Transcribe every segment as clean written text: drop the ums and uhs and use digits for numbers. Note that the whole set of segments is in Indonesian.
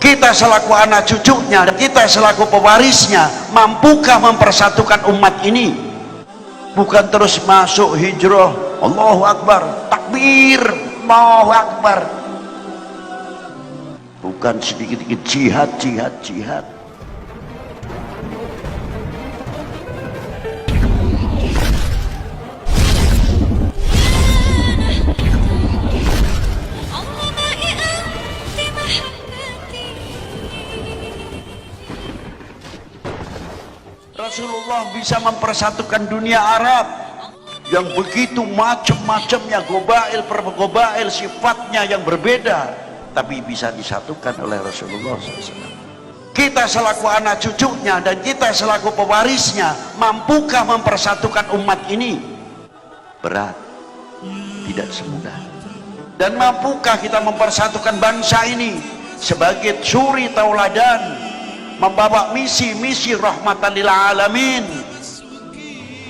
Kita selaku anak cucunya, kita selaku pewarisnya, mampukah mempersatukan umat ini? Bukan terus masuk hijrah, Allahu Akbar, takbir, Allahu Akbar. Bukan sedikit-sedikit jihad, jihad, jihad. Rasulullah bisa mempersatukan dunia Arab yang begitu macam-macamnya, gobail per gobail, sifatnya yang berbeda, tapi bisa disatukan oleh Rasulullah SAW. Kita selaku anak cucunya dan kita selaku pewarisnya, mampukah mempersatukan umat ini? Berat, tidak semudah. Dan mampukah kita mempersatukan bangsa ini sebagai suri tauladan, membawa misi-misi rahmatan lil alamin?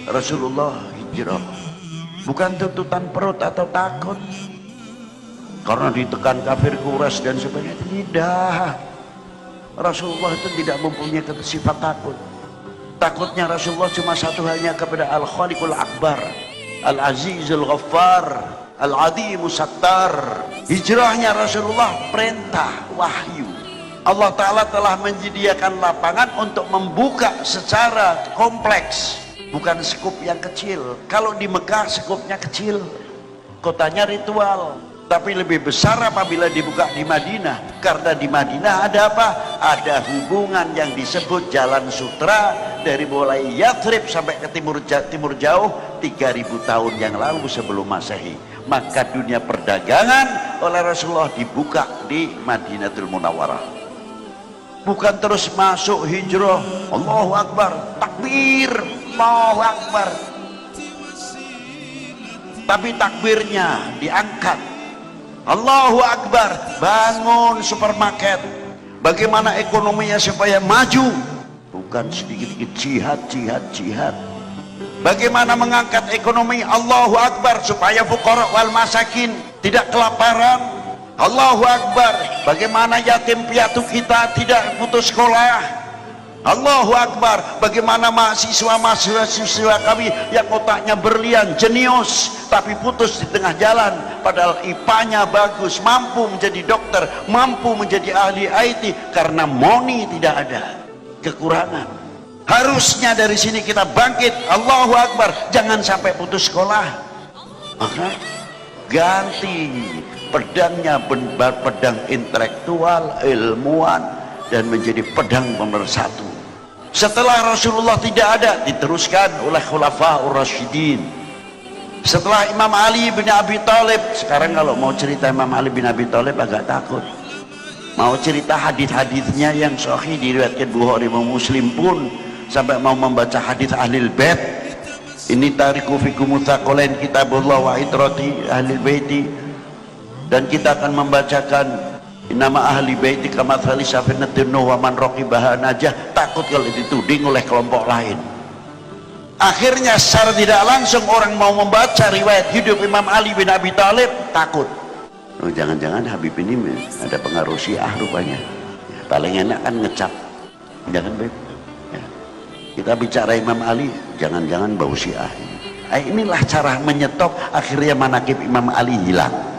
Rasulullah hijrah bukan tuntutan perut atau takut karena ditekan kafir Quraisy dan sebagainya, tidak. Rasulullah itu tidak mempunyai sifat takut. Takutnya Rasulullah cuma satu halnya, kepada Al-Khaliqul Akbar, Al-Azizul Ghaffar, Al-Adimus Sattar. Hijrahnya Rasulullah perintah wahyu. Allah Ta'ala telah menyediakan lapangan untuk membuka secara kompleks, bukan skup yang kecil. Kalau di Mekah skupnya kecil, kotanya ritual, tapi lebih besar apabila dibuka di Madinah. Karena di Madinah ada apa? Ada hubungan yang disebut Jalan Sutra, dari mulai Yathrib sampai ke timur jauh 3000 tahun yang lalu sebelum Masehi. Maka dunia perdagangan oleh Rasulullah dibuka di Madinatul Munawwarah. Bukan terus masuk hijrah, Allahu Akbar, takbir, Allahu Akbar, tapi takbirnya diangkat. Allahu Akbar, bangun supermarket, bagaimana ekonominya supaya maju, bukan sedikit-sedikit jihad, jihad, jihad. Bagaimana mengangkat ekonomi, Allahu Akbar, supaya fuqara wal masakin tidak kelaparan. Allahu Akbar, bagaimana yatim piatu kita tidak putus sekolah. Allahu Akbar, bagaimana mahasiswa kami yang otaknya berlian, jenius, tapi putus di tengah jalan, padahal IPA-nya bagus, mampu menjadi dokter, mampu menjadi ahli IT, karena money tidak ada, kekurangan. Harusnya dari sini kita bangkit, Allahu Akbar, jangan sampai putus sekolah. Maka ganti pedangnya, pedang intelektual, ilmuwan, dan menjadi pedang pemersatu. Setelah Rasulullah tidak ada, diteruskan oleh Khulafaur Rasyidin. Setelah Imam Ali bin Abi Thalib, sekarang kalau mau cerita Imam Ali bin Abi Thalib agak takut. Mau cerita hadis-hadisnya yang sahih diriwayatkan Bukhari dan Muslim pun, sampai mau membaca hadis Ahlul Bait. Ini tariku fikum tsaqalain kitabullah wa itrati Ahlul Baiti. Dan kita akan membacakan nama ahli baiti kamathali safinatin nuh wa man raqibaha najah. Takut kalau dituding oleh kelompok lain. Akhirnya secara tidak langsung orang mau membaca riwayat hidup Imam Ali bin Abi Thalib, takut. Oh, jangan-jangan Habib ini ada pengaruh Syiah rupanya. Ya, paling enak kan ngecap. Jangan Beb. Ya. Kita bicara Imam Ali, jangan-jangan bau Syiah. Inilah cara menyetop, akhirnya manaqib Imam Ali hilang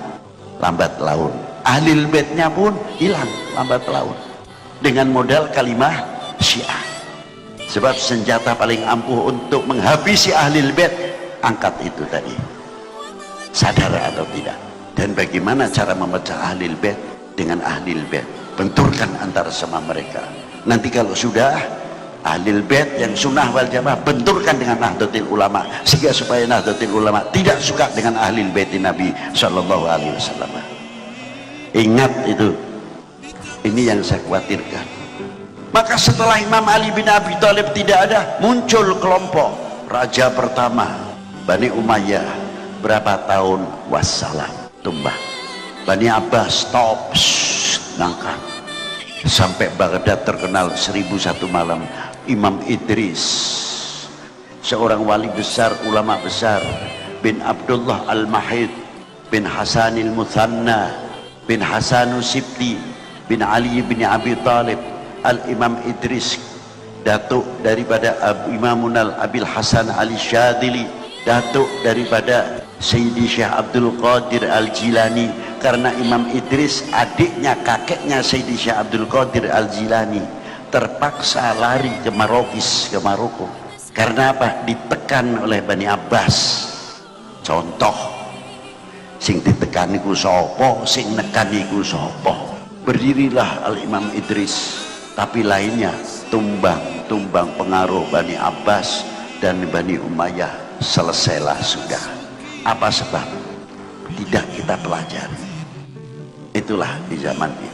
lambat laun, Ahlul Baitnya pun hilang lambat laun, dengan modal kalimah Syiah. Sebab senjata paling ampuh untuk menghabisi Ahlul Bait, angkat itu tadi, sadar atau tidak. Dan bagaimana cara memecah Ahlul Bait dengan Ahlul Bait, benturkan antara sama mereka. Nanti kalau sudah Ahlul Bait yang sunnah wal jamaah, benturkan dengan Nahdlatul Ulama, sehingga supaya Nahdlatul Ulama tidak suka dengan Ahlul Bait Nabi Shallallahu Alaihi Wasallam. Ingat itu, ini yang saya khawatirkan. Maka setelah Imam Ali bin Abi Thalib tidak ada, muncul kelompok raja pertama Bani Umayyah. Berapa tahun? Wassalam, tumbang. Bani Abbas stop, ngangkat. Sampai Baghdad terkenal 1001 malam. Imam Idris, seorang wali besar, ulama besar, bin Abdullah Al-Mahid, bin Hasanil Muthanna, bin Hasanus Sibti, bin Ali bin Abi Talib, Al-Imam Idris, datuk daripada Imamun Al-Abil Hasan Ali Syadili, datuk daripada Sayyidi Syekh Abdul Qadir Al-Jilani. Karena Imam Idris adiknya kakeknya Sayyidi Syekh Abdul Qadir Al-Jilani terpaksa lari ke Marokis, ke Maroko. Karena apa? Ditekan oleh Bani Abbas. Contoh, sing ditekan iku sapa, sing nekan iku sapa. Berdirilah Al-Imam Idris, tapi lainnya tumbang pengaruh Bani Abbas dan Bani Umayyah, selesailah sudah. Apa sebab? Tidak kita pelajari. Itulah di zaman ini.